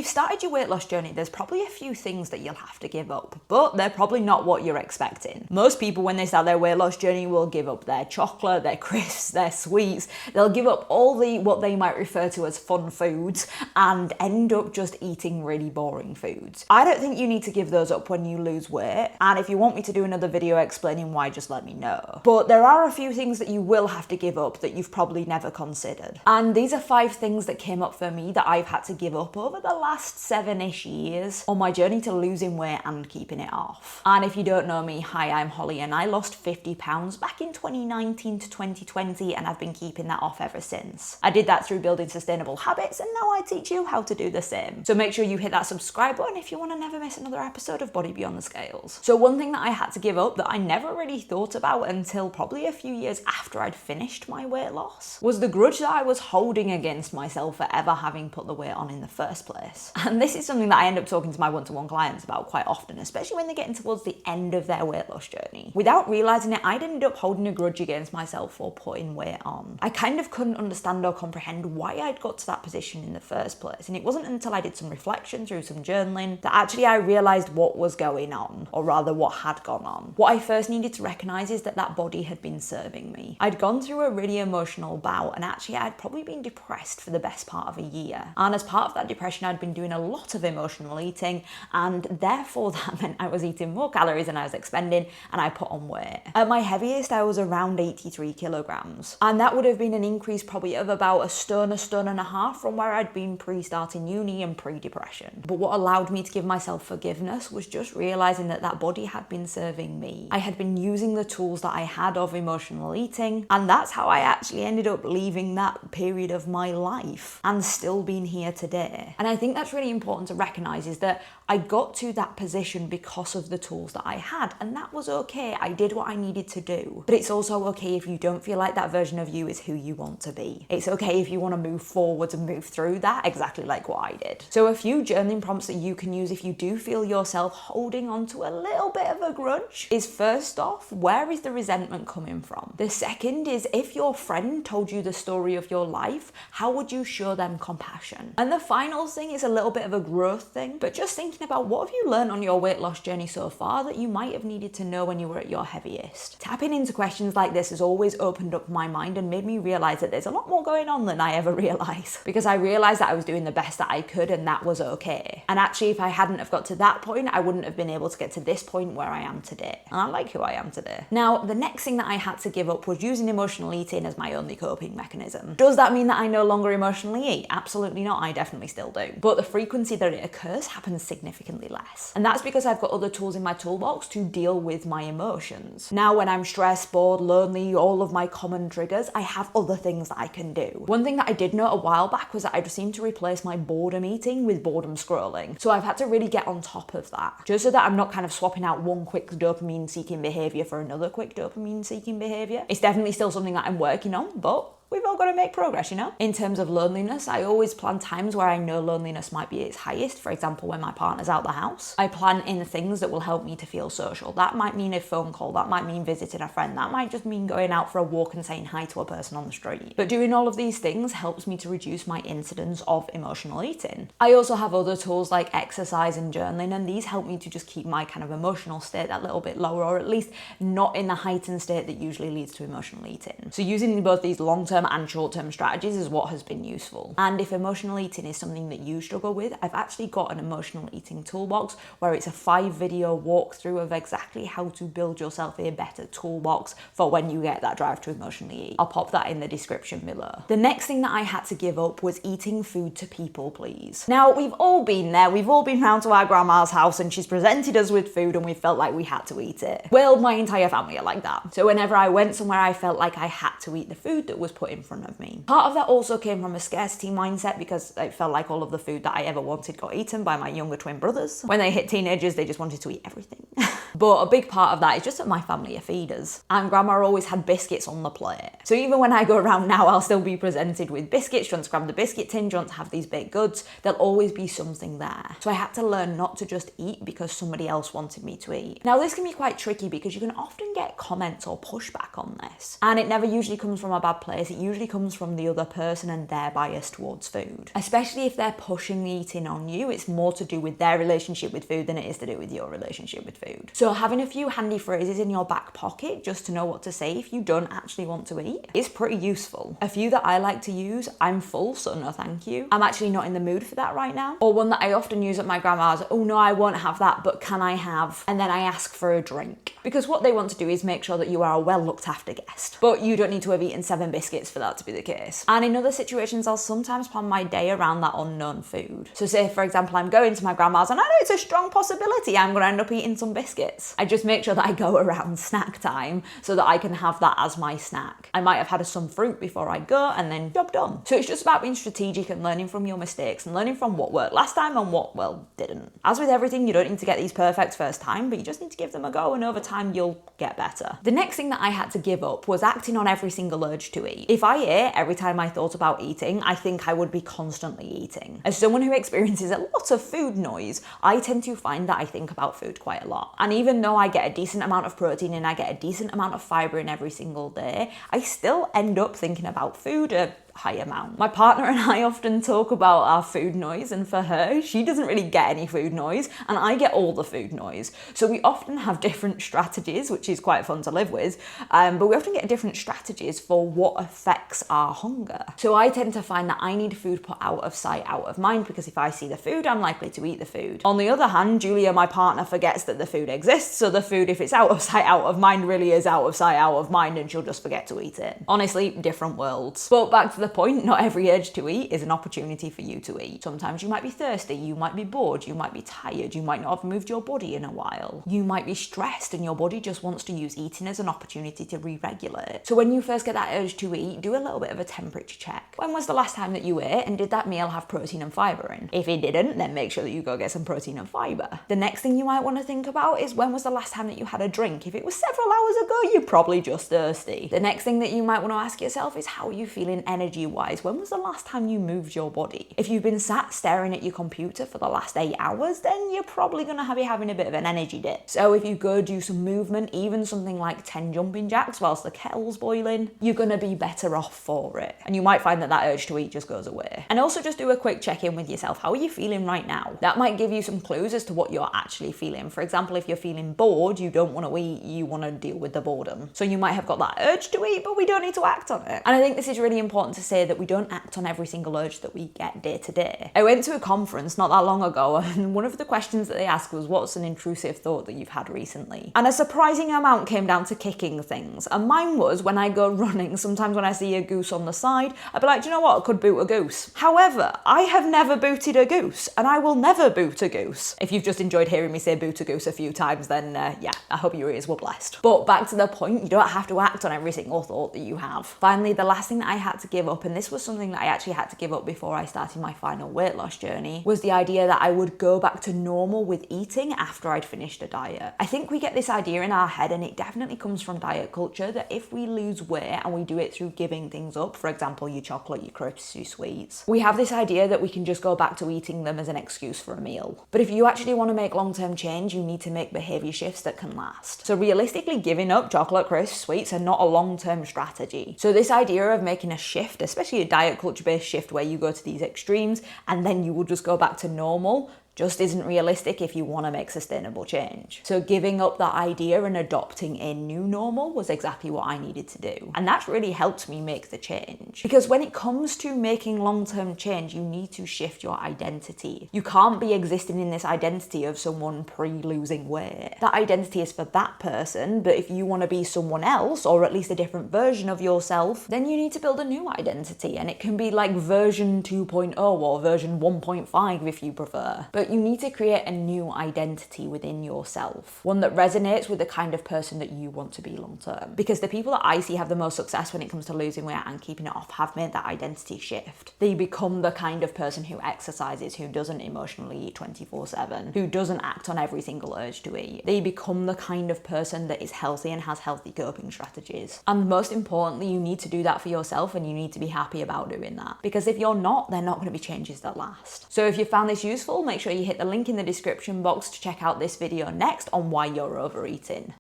you've started your weight loss journey, there's probably a few things that you'll have to give up, but they're probably not what you're expecting. Most people, when they start their weight loss journey, will give up their chocolate, their crisps, their sweets. They'll give up all the what they might refer to as fun foods and end up just eating really boring foods. I don't think you need to give those up when you lose weight, and if you want me to do another video explaining why, just let me know. But there are a few things that you will have to give up that you've probably never considered. And these are 5 things that came up for me that I've had to give up over the last 7-ish years on my journey to losing weight and keeping it off. And if you don't know me, hi, I'm Holly, and I lost 50 pounds back in 2019 to 2020, and I've been keeping that off ever since. I did that through building sustainable habits, and now I teach you how to do the same. So make sure you hit that subscribe button if you want to never miss another episode of Body Beyond the Scales. So one thing that I had to give up that I never really thought about until probably a few years after I'd finished my weight loss was the grudge that I was holding against myself for ever having put the weight on in the first place. And this is something that I end up talking to my one-to-one clients about quite often, especially when they're getting towards the end of their weight loss journey. Without realizing it, I'd ended up holding a grudge against myself for putting weight on. I kind of couldn't understand or comprehend why I'd got to that position in the first place, and it wasn't until I did some reflection through some journaling that actually I realized what was going on, or rather what had gone on. What I first needed to recognize is that that body had been serving me. I'd gone through a really emotional bout, and actually I'd probably been depressed for the best part of a year. And as part of that depression, I'd been doing a lot of emotional eating, and therefore that meant I was eating more calories than I was expending, and I put on weight. At my heaviest, I was around 83 kilograms, and that would have been an increase probably of about a stone and a half from where I'd been pre-starting uni and pre-depression. But what allowed me to give myself forgiveness was just realizing that that body had been serving me. I had been using the tools that I had of emotional eating, and that's how I actually ended up leaving that period of my life and still being here today. And I think that's really important to recognize, is that I got to that position because of the tools that I had, and that was okay. I did what I needed to do. But it's also okay if you don't feel like that version of you is who you want to be. It's okay if you want to move forwards and move through that, exactly like what I did. So a few journaling prompts that you can use if you do feel yourself holding on to a little bit of a grudge is, first off, where is the resentment coming from? The second is, if your friend told you the story of your life, how would you show them compassion? And the final thing is a little bit of a growth thing, but just thinking about what have you learned on your weight loss journey so far that you might have needed to know when you were at your heaviest. Tapping into questions like this has always opened up my mind and made me realize that there's a lot more going on than I ever realized, because I realized that I was doing the best that I could, and that was okay. And actually, if I hadn't have got to that point, I wouldn't have been able to get to this point where I am today. And I like who I am today. Now, the next thing that I had to give up was using emotional eating as my only coping mechanism. Does that mean that I no longer emotionally eat? Absolutely not. I definitely still do. But the frequency that it occurs happens significantly less. And that's because I've got other tools in my toolbox to deal with my emotions. Now, when I'm stressed, bored, lonely, all of my common triggers, I have other things that I can do. One thing that I did note a while back was that I just seemed to replace my boredom eating with boredom scrolling. So I've had to really get on top of that, just so that I'm not kind of swapping out one quick dopamine seeking behavior for another quick dopamine seeking behavior. It's definitely still something that I'm working on, but we've all got to make progress, you know? In terms of loneliness, I always plan times where I know loneliness might be its highest. For example, when my partner's out the house, I plan in things that will help me to feel social. That might mean a phone call, that might mean visiting a friend, that might just mean going out for a walk and saying hi to a person on the street. But doing all of these things helps me to reduce my incidence of emotional eating. I also have other tools like exercise and journaling, and these help me to just keep my kind of emotional state that little bit lower, or at least not in the heightened state that usually leads to emotional eating. So using both these long-term and short-term strategies is what has been useful. And if emotional eating is something that you struggle with, I've actually got an emotional eating toolbox where it's a 5-video walkthrough of exactly how to build yourself a better toolbox for when you get that drive to emotionally eat. I'll pop that in the description below. The next thing that I had to give up was eating food to people please. Now, we've all been there. We've all been round to our grandma's house and she's presented us with food and we felt like we had to eat it. Well, my entire family are like that. So whenever I went somewhere, I felt like I had to eat the food that was put in front of me. Part of that also came from a scarcity mindset, because it felt like all of the food that I ever wanted got eaten by my younger twin brothers. When they hit teenagers, they just wanted to eat everything. But a big part of that is just that my family are feeders. And grandma always had biscuits on the plate. So even when I go around now, I'll still be presented with biscuits. Do you want to grab the biscuit tin? Do you want to have these baked goods? There'll always be something there. So I had to learn not to just eat because somebody else wanted me to eat. Now this can be quite tricky because you can often get comments or pushback on this. And it never usually comes from a bad place. It usually comes from the other person and their bias towards food. Especially if they're pushing the eating on you, it's more to do with their relationship with food than it is to do with your relationship with food. So having a few handy phrases in your back pocket just to know what to say if you don't actually want to eat is pretty useful. A few that I like to use: I'm full, so no thank you. I'm actually not in the mood for that right now. Or one that I often use at my grandma's: oh no, I won't have that, but can I have? And then I ask for a drink. Because what they want to do is make sure that you are a well looked after guest. But you don't need to have eaten 7 biscuits for that to be the case. And in other situations, I'll sometimes plan my day around that unknown food. So say, for example, I'm going to my grandma's and I know it's a strong possibility I'm going to end up eating some biscuits. I just make sure that I go around snack time so that I can have that as my snack. I might have had some fruit before I go and then job done. So it's just about being strategic and learning from your mistakes and learning from what worked last time and what, well, didn't. As with everything, you don't need to get these perfect first time, but you just need to give them a go, and over time you'll get better. The next thing that I had to give up was acting on every single urge to eat. If I ate every time I thought about eating, I think I would be constantly eating. As someone who experiences a lot of food noise, I tend to find that I think about food quite a lot. And even though I get a decent amount of protein and I get a decent amount of fiber in every single day, I still end up thinking about food a high amount. My partner and I often talk about our food noise, and for her, she doesn't really get any food noise and I get all the food noise. So we often have different strategies, which is quite fun to live with, but we often get different strategies for what affects our hunger. So I tend to find that I need food put out of sight, out of mind, because if I see the food, I'm likely to eat the food. On the other hand, Julia, my partner, forgets that the food exists, so the food, if it's out of sight, out of mind, really is out of sight, out of mind, and she'll just forget to eat it. Honestly, different worlds. But back to the point, not every urge to eat is an opportunity for you to eat. Sometimes you might be thirsty, you might be bored, you might be tired, you might not have moved your body in a while. You might be stressed and your body just wants to use eating as an opportunity to re-regulate. So when you first get that urge to eat, do a little bit of a temperature check. When was the last time that you ate, and did that meal have protein and fiber in? If it didn't, then make sure that you go get some protein and fiber. The next thing you might want to think about is, when was the last time that you had a drink? If it was several hours ago, you're probably just thirsty. The next thing that you might want to ask yourself is, how are you feeling energy-wise? When was the last time you moved your body? If you've been sat staring at your computer for the last 8 hours, then you're probably going to be having a bit of an energy dip. So if you go do some movement, even something like 10 jumping jacks whilst the kettle's boiling, you're going to be better off for it. And you might find that that urge to eat just goes away. And also just do a quick check-in with yourself. How are you feeling right now? That might give you some clues as to what you're actually feeling. For example, if you're feeling bored, you don't want to eat, you want to deal with the boredom. So you might have got that urge to eat, but we don't need to act on it. And I think this is really important to say, that we don't act on every single urge that we get day to day. I went to a conference not that long ago, and one of the questions that they asked was, what's an intrusive thought that you've had recently? And a surprising amount came down to kicking things. And mine was, when I go running, sometimes when I see a goose on the side, I'd be like, do you know what? I could boot a goose. However, I have never booted a goose, and I will never boot a goose. If you've just enjoyed hearing me say boot a goose a few times, then yeah, I hope your ears were blessed. But back to the point, you don't have to act on every single thought that you have. Finally, the last thing that I had to give up, and this was something that I actually had to give up before I started my final weight loss journey, was the idea that I would go back to normal with eating after I'd finished a diet. I think we get this idea in our head, and it definitely comes from diet culture, that if we lose weight and we do it through giving things up, for example, your chocolate, your crisps, your sweets, we have this idea that we can just go back to eating them as an excuse for a meal. But if you actually want to make long-term change, you need to make behavior shifts that can last. So realistically, giving up chocolate, crisps, sweets are not a long-term strategy. So this idea of making a shift, especially a diet culture-based shift where you go to these extremes and then you will just go back to normal, just isn't realistic if you want to make sustainable change. So giving up that idea and adopting a new normal was exactly what I needed to do. And that's really helped me make the change. Because when it comes to making long-term change, you need to shift your identity. You can't be existing in this identity of someone pre-losing weight. That identity is for that person, but if you want to be someone else, or at least a different version of yourself, then you need to build a new identity. And it can be like version 2.0 or version 1.5 if you prefer. But But you need to create a new identity within yourself, one that resonates with the kind of person that you want to be long term. Because the people that I see have the most success when it comes to losing weight and keeping it off have made that identity shift. They become the kind of person who exercises, who doesn't emotionally eat 24/7, who doesn't act on every single urge to eat. They become the kind of person that is healthy and has healthy coping strategies. And most importantly, you need to do that for yourself, and you need to be happy about doing that. Because if you're not, they're not going to be changes that last. So if you found this useful, make sure you hit the link in the description box to check out this video next on why you're overeating.